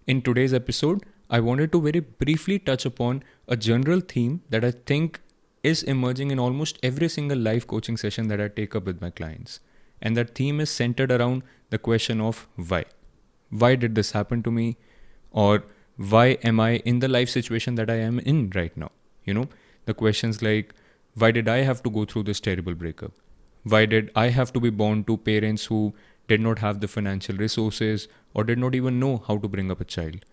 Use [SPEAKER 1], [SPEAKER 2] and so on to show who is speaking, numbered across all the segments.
[SPEAKER 1] In today's episode, I wanted to very briefly touch upon a general theme that I think is emerging in almost every single life coaching session that I take up with my clients. And that theme is centered around the question of why. Why did this happen to me? Or why am I in the life situation that I am in right now? The questions like, why did I have to go through this terrible breakup? Why did I have to be born to parents who did not have the financial resources or did not even know how to bring up a child?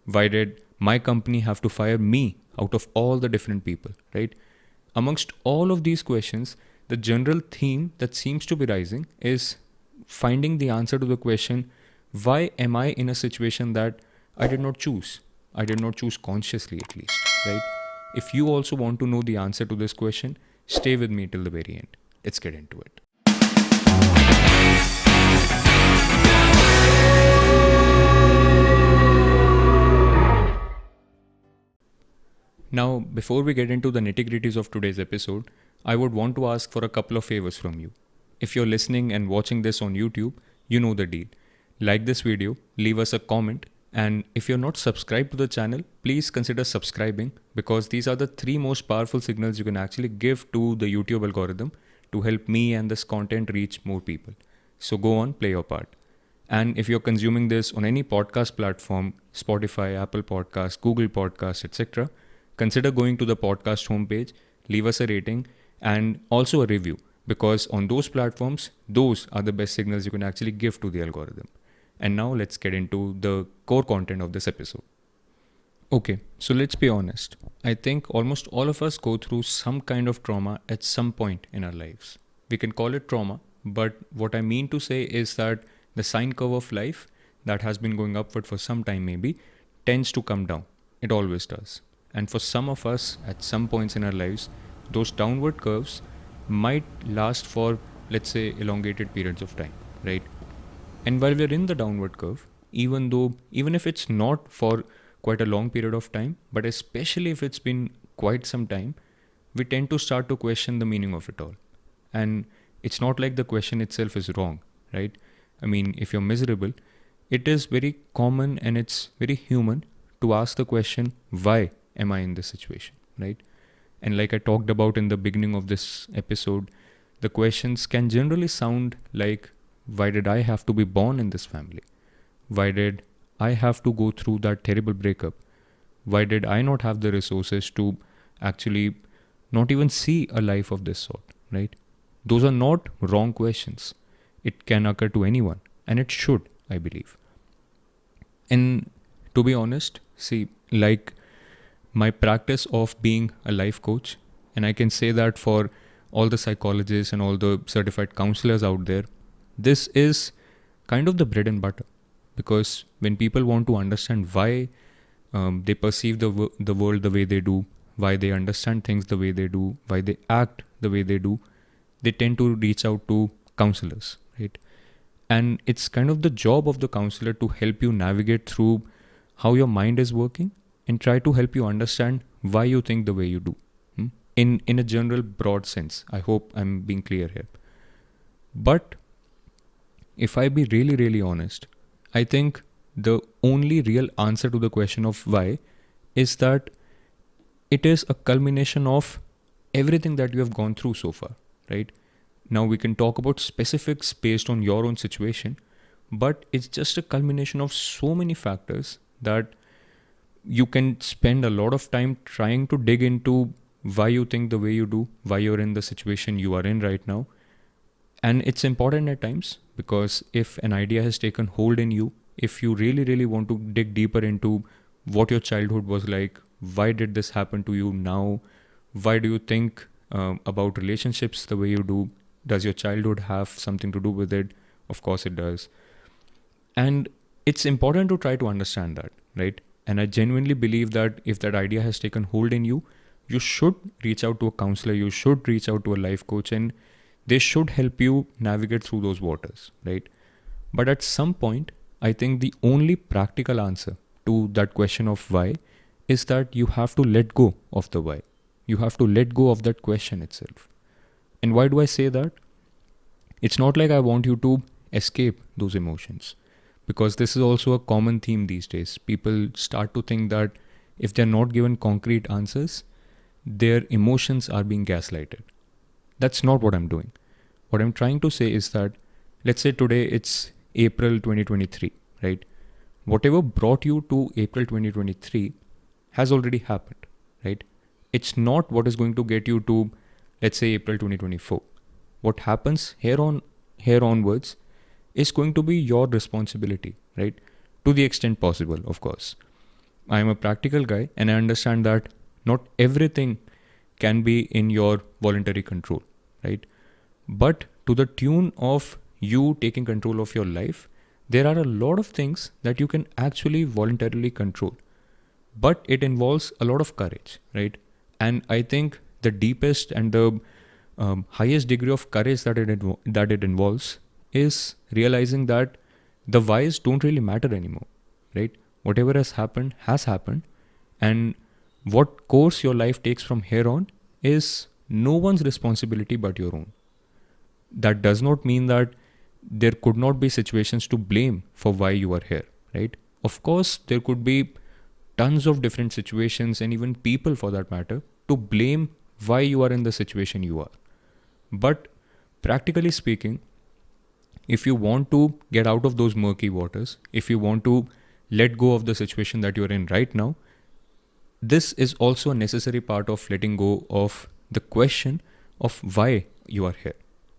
[SPEAKER 1] Why did my company have to fire me out of all the different people, right? Amongst all of these questions, the general theme that seems to be rising is finding the answer to the question, why am I in a situation that I did not choose? I did not choose consciously, at least, right? If you also want to know the answer to this question, stay with me till the very end. Let's get into it. Now, before we get into the nitty-gritties of today's episode, I would want to ask for a couple of favors from you. If you're listening and watching this on YouTube, you know the deal. Like this video, leave us a comment, and if you're not subscribed to the channel, please consider subscribing, because these are the three most powerful signals you can actually give to the YouTube algorithm to help me and this content reach more people. So go on, play your part. And if you're consuming this on any podcast platform, Spotify, Apple Podcasts, Google Podcasts, etc., consider going to the podcast homepage, leave us a rating and also a review, because on those platforms, those are the best signals you can actually give to the algorithm. And now let's get into the core content of this episode. Okay, so let's be honest. I think almost all of us go through some kind of trauma at some point in our lives. We can call it trauma, but what I mean to say is that the sine curve of life that has been going upward for some time maybe tends to come down. It always does. And for some of us, at some points in our lives, those downward curves might last for, let's say, elongated periods of time, right? And while we're in the downward curve, even if it's not for quite a long period of time, but especially if it's been quite some time, we tend to start to question the meaning of it all. And it's not like the question itself is wrong, right? I mean, if you're miserable, it is very common and it's very human to ask the question, why am I in this situation, right? And like I talked about in the beginning of this episode, the questions can generally sound like, why did I have to be born in this family? Why did I have to go through that terrible breakup? Why did I not have the resources to actually not even see a life of this sort, right? Those are not wrong questions. It can occur to anyone, and it should, I believe. And to be honest, see, like my practice of being a life coach, and I can say that for all the psychologists and all the certified counselors out there, this is kind of the bread and butter. Because when people want to understand why they perceive the world the way they do, why they understand things the way they do, why they act the way they do, they tend to reach out to counselors, right? And it's kind of the job of the counselor to help you navigate through how your mind is working and try to help you understand why you think the way you do. In a general broad sense. I hope I'm being clear here. But if I be really, really honest, I think the only real answer to the question of why is that it is a culmination of everything that you have gone through so far, right? Now we can talk about specifics based on your own situation, but it's just a culmination of so many factors that you can spend a lot of time trying to dig into why you think the way you do, why you're in the situation you are in right now. And it's important at times, because if an idea has taken hold in you, if you really, really want to dig deeper into what your childhood was like, why did this happen to you now? Why do you think about relationships the way you do? Does your childhood have something to do with it? Of course it does. And it's important to try to understand that, right? And I genuinely believe that if that idea has taken hold in you, you should reach out to a counselor, you should reach out to a life coach, and they should help you navigate through those waters, right? But at some point, I think the only practical answer to that question of why is that you have to let go of the why. You have to let go of that question itself. And why do I say that? It's not like I want you to escape those emotions, Because this is also a common theme these days. People start to think that if they're not given concrete answers, their emotions are being gaslighted. That's not what I'm doing. What I'm trying to say is that, let's say today it's April 2023, right? Whatever brought you to April 2023 has already happened, right? It's not what is going to get you to, let's say, April 2024. What happens here onwards is going to be your responsibility, right? To the extent possible, of course. I am a practical guy and I understand that not everything can be in your voluntary control, right? But to the tune of you taking control of your life, there are a lot of things that you can actually voluntarily control. But it involves a lot of courage, right? And I think the deepest and the highest degree of courage that it involves is realizing that the whys don't really matter anymore, right? Whatever has happened, and what course your life takes from here on is no one's responsibility but your own. That does not mean that there could not be situations to blame for why you are here, right? Of course, there could be tons of different situations and even people for that matter to blame why you are in the situation you are. But practically speaking, if you want to get out of those murky waters, if you want to let go of the situation that you're in right now, this is also a necessary part of letting go of the question of why you are here.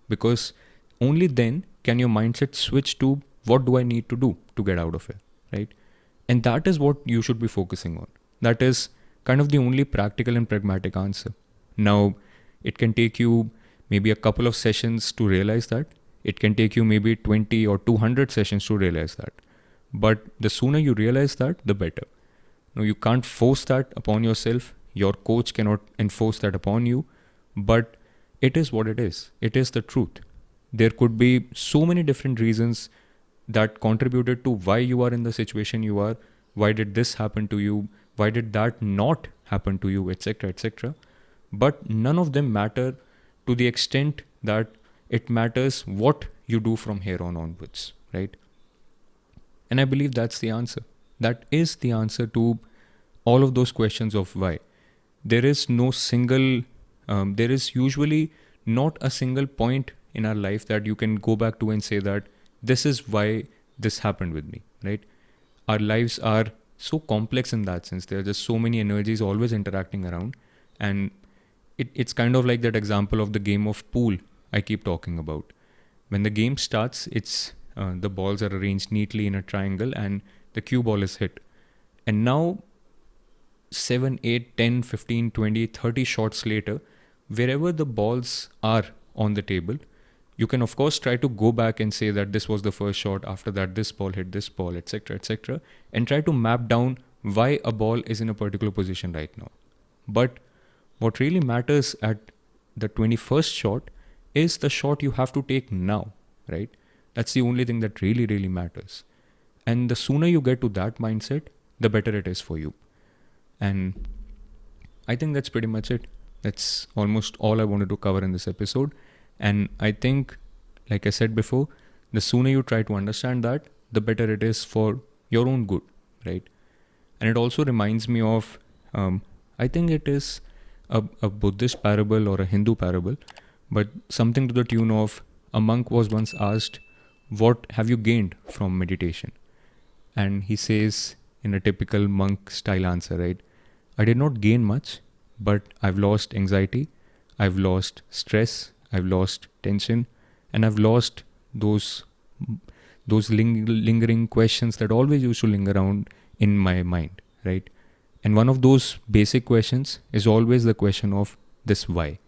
[SPEAKER 1] Because only then can your mindset switch to what do I need to do to get out of it, right? And that is what you should be focusing on. That is kind of the only practical and pragmatic answer. Now, it can take you maybe a couple of sessions to realize that. It can take you maybe 20 or 200 sessions to realize that. But the sooner you realize that, the better. Now, you can't force that upon yourself. Your coach cannot enforce that upon you. But it is what it is. It is the truth. There could be so many different reasons that contributed to why you are in the situation you are. Why did this happen to you? Why did that not happen to you, etc., etc. But none of them matter to the extent that it matters what you do from here on onwards, right? And I believe that's the answer. That is the answer to all of those questions of why. There is no single, there is usually not a single point in our life that you can go back to and say that this is why this happened with me, right? Our lives are so complex in that sense. There are just so many energies always interacting around. And it's kind of like that example of the game of pool I keep talking about. When the game starts, it's the balls are arranged neatly in a triangle and the cue ball is hit. And now 7, 8, 10, 15, 20, 30 shots later, wherever the balls are on the table, you can of course try to go back and say that this was the first shot, after that this ball hit this ball, etc., etc., and try to map down why a ball is in a particular position right now. But what really matters at the 21st shot is the shot you have to take now, right? That's the only thing that really, really matters. And the sooner you get to that mindset, the better it is for you. And I think that's pretty much it. That's almost all I wanted to cover in this episode. And I think, like I said before, the sooner you try to understand that, the better it is for your own good, right? And it also reminds me of, I think it is a Buddhist parable or a Hindu parable, but something to the tune of, a monk was once asked, what have you gained from meditation? And he says in a typical monk style answer, right? I did not gain much, but I've lost anxiety, I've lost stress, I've lost tension, and I've lost those lingering questions that always used to linger around in my mind, right? And one of those basic questions is always the question of this why.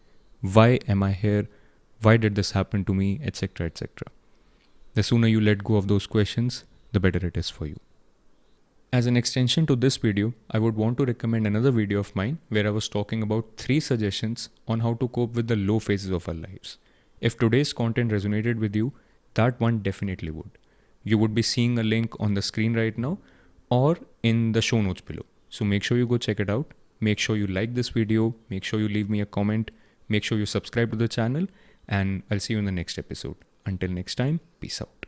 [SPEAKER 1] Why am I here? Why did this happen to me? Etc., etc. The sooner you let go of those questions, the better it is for you. As an extension to this video, I would want to recommend another video of mine where I was talking about 3 suggestions on how to cope with the low phases of our lives. If today's content resonated with you, that one definitely would. You would be seeing a link on the screen right now or in the show notes below. So make sure you go check it out. Make sure you like this video. Make sure you leave me a comment. Make sure you subscribe to the channel. And I'll see you in the next episode. Until next time, peace out.